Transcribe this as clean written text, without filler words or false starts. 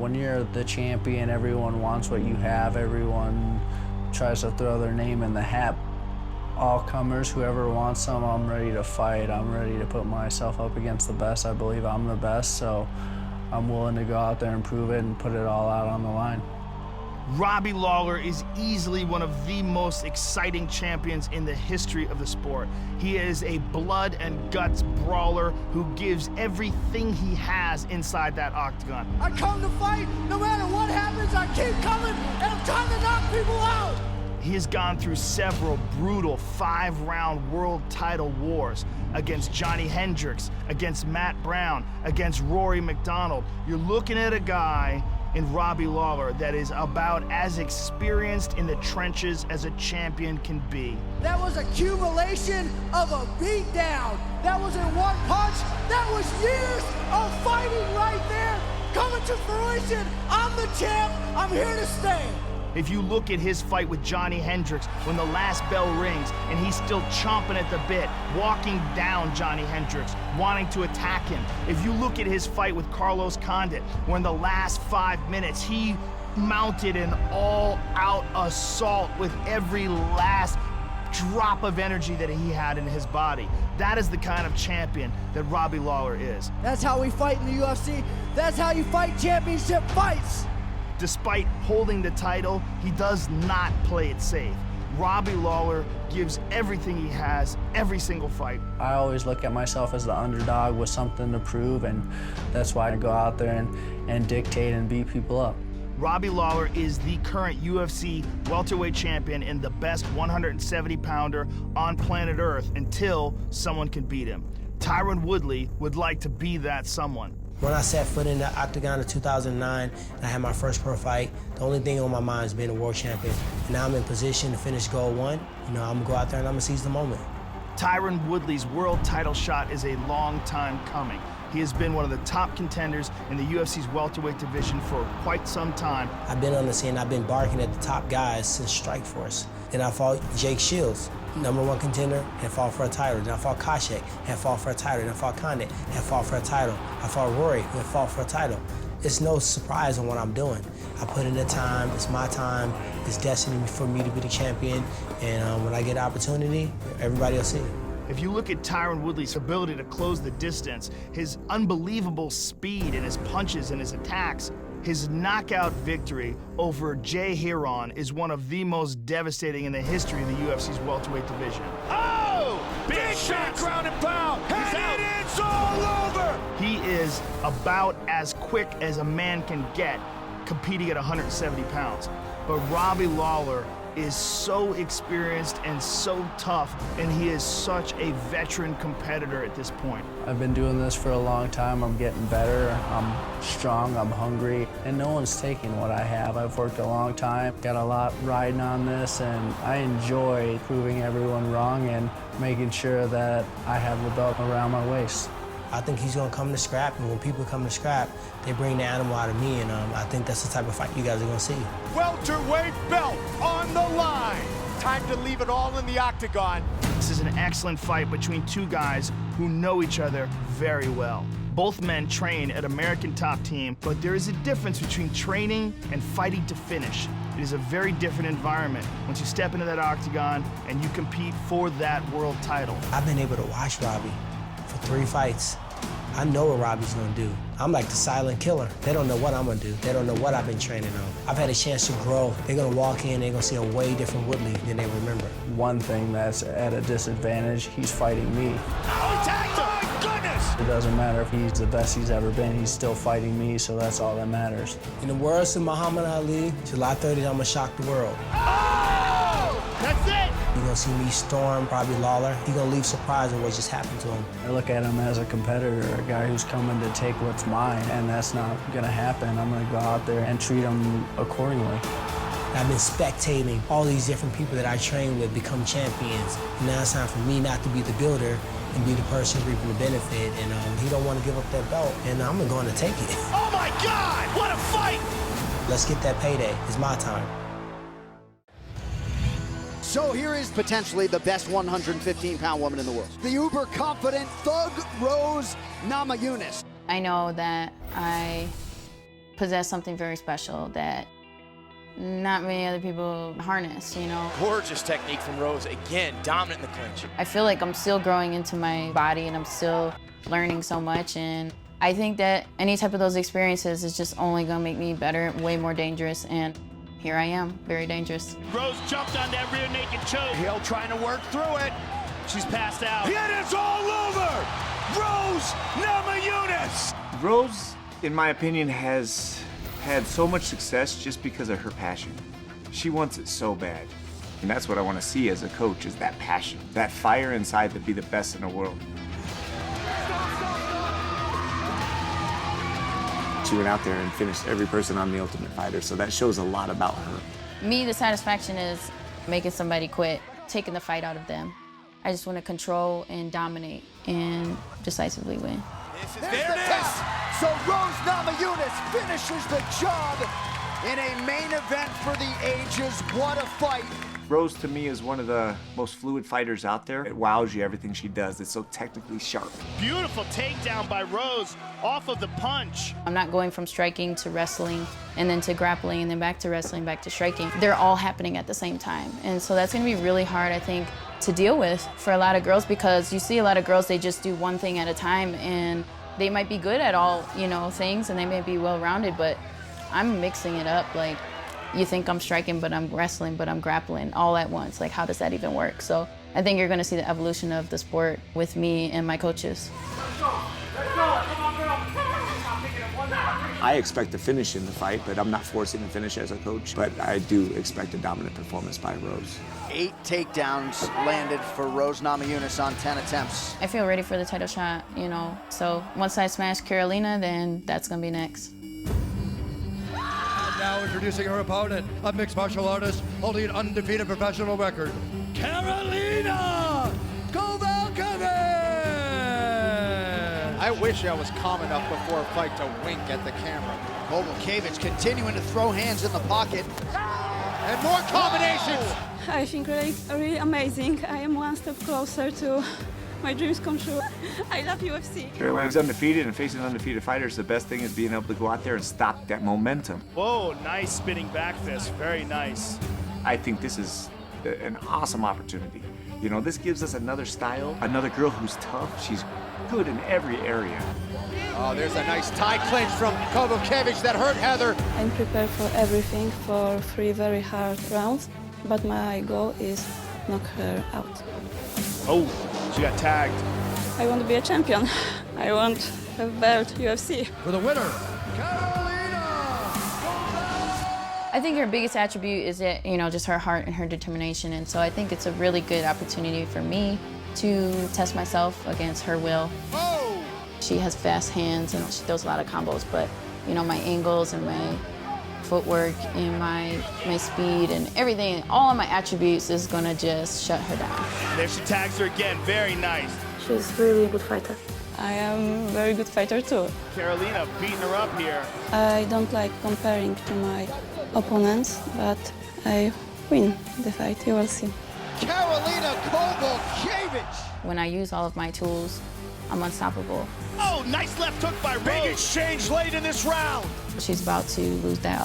When you're the champion, everyone wants what you have. Everyone tries to throw their name in the hat. All comers, whoever wants some, I'm ready to fight. I'm ready to put myself up against the best. I believe I'm the best, so I'm willing to go out there and prove it and put it all out on the line. Robbie Lawler is easily one of the most exciting champions in the history of the sport. He is a blood and guts brawler who gives everything he has inside that octagon. I come to fight, no matter what happens, I keep coming, and I'm trying to knock people out. He has gone through several brutal 5-round world title wars against Johnny Hendricks, against Matt Brown, against Rory McDonald. You're looking at a guy in Robbie Lawler that is about as experienced in the trenches as a champion can be. That was accumulation of a beatdown. That wasn't one punch. That was years of fighting right there, coming to fruition. I'm the champ. I'm here to stay. If you look at his fight with Johnny Hendricks when the last bell rings and he's still chomping at the bit, walking down Johnny Hendricks, wanting to attack him. If you look at his fight with Carlos Condit, when the last 5 minutes he mounted an all-out assault with every last drop of energy that he had in his body. That is the kind of champion that Robbie Lawler is. That's how we fight in the UFC. That's how you fight championship fights. Despite holding the title, he does not play it safe. Robbie Lawler gives everything he has, every single fight. I always look at myself as the underdog with something to prove, and that's why I go out there and dictate and beat people up. Robbie Lawler is the current UFC welterweight champion and the best 170-pounder on planet Earth until someone can beat him. Tyron Woodley would like to be that someone. When I set foot in the octagon in 2009, and I had my first pro fight, the only thing on my mind is being a world champion. And now I'm in position to finish goal one. You know, I'm gonna go out there and I'm gonna seize the moment. Tyron Woodley's world title shot is a long time coming. He has been one of the top contenders in the UFC's welterweight division for quite some time. I've been on the scene, I've been barking at the top guys since Strikeforce. Then I fought Jake Shields, #1 contender, and fought for a title. Then I fought Koscheck, and fought for a title. Then I fought Condit, and fought for a title. I fought Rory, and fought for a title. It's no surprise on what I'm doing. I put in the time, it's my time, it's destiny for me to be the champion, and when I get the opportunity, everybody will see. If you look at Tyron Woodley's ability to close the distance, his unbelievable speed in his punches and his attacks, his knockout victory over Jay Heron is one of the most devastating in the history of the UFC's welterweight division. Oh! Big shot, ground and pound! And it's all over! He is about as quick as a man can get competing at 170 pounds. But Robbie Lawler is so experienced and so tough, and he is such a veteran competitor at this point. I've been doing this for a long time. I'm getting better. I'm strong, I'm hungry, and no one's taking what I have. I've worked a long time, got a lot riding on this, and I enjoy proving everyone wrong and making sure that I have the belt around my waist. I think he's gonna come to scrap, and when people come to scrap, they bring the animal out of me, and I think that's the type of fight you guys are gonna see. Welterweight belt on the line. Time to leave it all in the octagon. This is an excellent fight between two guys who know each other very well. Both men train at American Top Team, but there is a difference between training and fighting to finish. It is a very different environment once you step into that octagon and you compete for that world title. I've been able to watch Robbie for 3 fights. I know what Robbie's gonna do. I'm like the silent killer. They don't know what I'm gonna do. They don't know what I've been training on. I've had a chance to grow. They're gonna walk in, they're gonna see a way different Woodley than they remember. One thing that's at a disadvantage, he's fighting me. Oh, tagged him! My goodness! It doesn't matter if he's the best he's ever been, he's still fighting me, so that's all that matters. In the words of Muhammad Ali, July 30th, I'm gonna shock the world. Oh! That's it! You're gonna see me storm Robbie Lawler. He's gonna leave surprised at what just happened to him. I look at him as a competitor, a guy who's coming to take what's mine, and that's not gonna happen. I'm gonna go out there and treat him accordingly. I've been spectating all these different people that I train with become champions. And now it's time for me not to be the builder and be the person reaping the benefit. And he don't want to give up that belt, and I'm going to take it. Oh my God! What a fight! Let's get that payday. It's my time. So here is potentially the best 115-pound woman in the world. The uber-confident Thug Rose Namajunas. I know that I possess something very special that not many other people harness, you know. Gorgeous technique from Rose, again, dominant in the clinch. I feel like I'm still growing into my body and I'm still learning so much, and I think that any type of those experiences is just only gonna make me better, way more dangerous, and here I am, very dangerous. Rose jumped on that rear naked choke. Hill trying to work through it. She's passed out. It is all over! Rose Namajunas! Rose, in my opinion, has had so much success just because of her passion. She wants it so bad. And that's what I want to see as a coach, is that passion, that fire inside to be the best in the world. She went out there and finished every person on The Ultimate Fighter, so that shows a lot about her. Me, the satisfaction is making somebody quit, taking the fight out of them. I just want to control and dominate and decisively win. There it is! So Rose Namajunas finishes the job in a main event for the ages. What a fight! Rose, to me, is one of the most fluid fighters out there. It wows you, everything she does. It's so technically sharp. Beautiful takedown by Rose off of the punch. I'm not going from striking to wrestling and then to grappling and then back to wrestling, back to striking. They're all happening at the same time. And so that's gonna be really hard, I think, to deal with for a lot of girls, because you see a lot of girls, they just do one thing at a time, and they might be good at all, you know, things, and they may be well-rounded, but I'm mixing it up. Like, you think I'm striking, but I'm wrestling, but I'm grappling all at once. Like, how does that even work? So I think you're gonna see the evolution of the sport with me and my coaches. I expect a finish in the fight, but I'm not forcing a finish as a coach. But I do expect a dominant performance by Rose. 8 takedowns landed for Rose Namajunas on 10 attempts. I feel ready for the title shot, you know. So once I smash Karolina, then that's gonna be next. Now introducing her opponent, a mixed martial artist holding an undefeated professional record, Karolina Kowalkiewicz! I wish I was calm enough before a fight to wink at the camera. Kowalkiewicz continuing to throw hands in the pocket. And more combinations! I think really amazing. I am one step closer to my dreams come true. I love UFC. When he's undefeated and facing undefeated fighters, the best thing is being able to go out there and stop that momentum. Whoa, nice spinning back fist. Very nice. I think this is an awesome opportunity. You know, this gives us another style, another girl who's tough. She's good in every area. Oh, there's a nice tie clinch from Kowalkiewicz that hurt Heather. I'm prepared for everything, for 3 very hard rounds, but my goal is knock her out. Oh, she got tagged. I want to be a champion. I want a belt UFC. For the winner, Karolina! I think her biggest attribute is that, you know, just her heart and her determination. And so I think it's a really good opportunity for me to test myself against her will. Oh! She has fast hands and she does a lot of combos, but, you know, my angles and my footwork and my speed and everything, all of my attributes is gonna just shut her down. There she tags her again. Very nice. She's really a good fighter. I am a very good fighter too. Karolina beating her up here. I don't like comparing to my opponents, but I win the fight, you will see. Karolina Kowalkiewicz! When I use all of my tools, I'm unstoppable. Oh, nice left hook by Rose. Big exchange late in this round. She's about to lose that.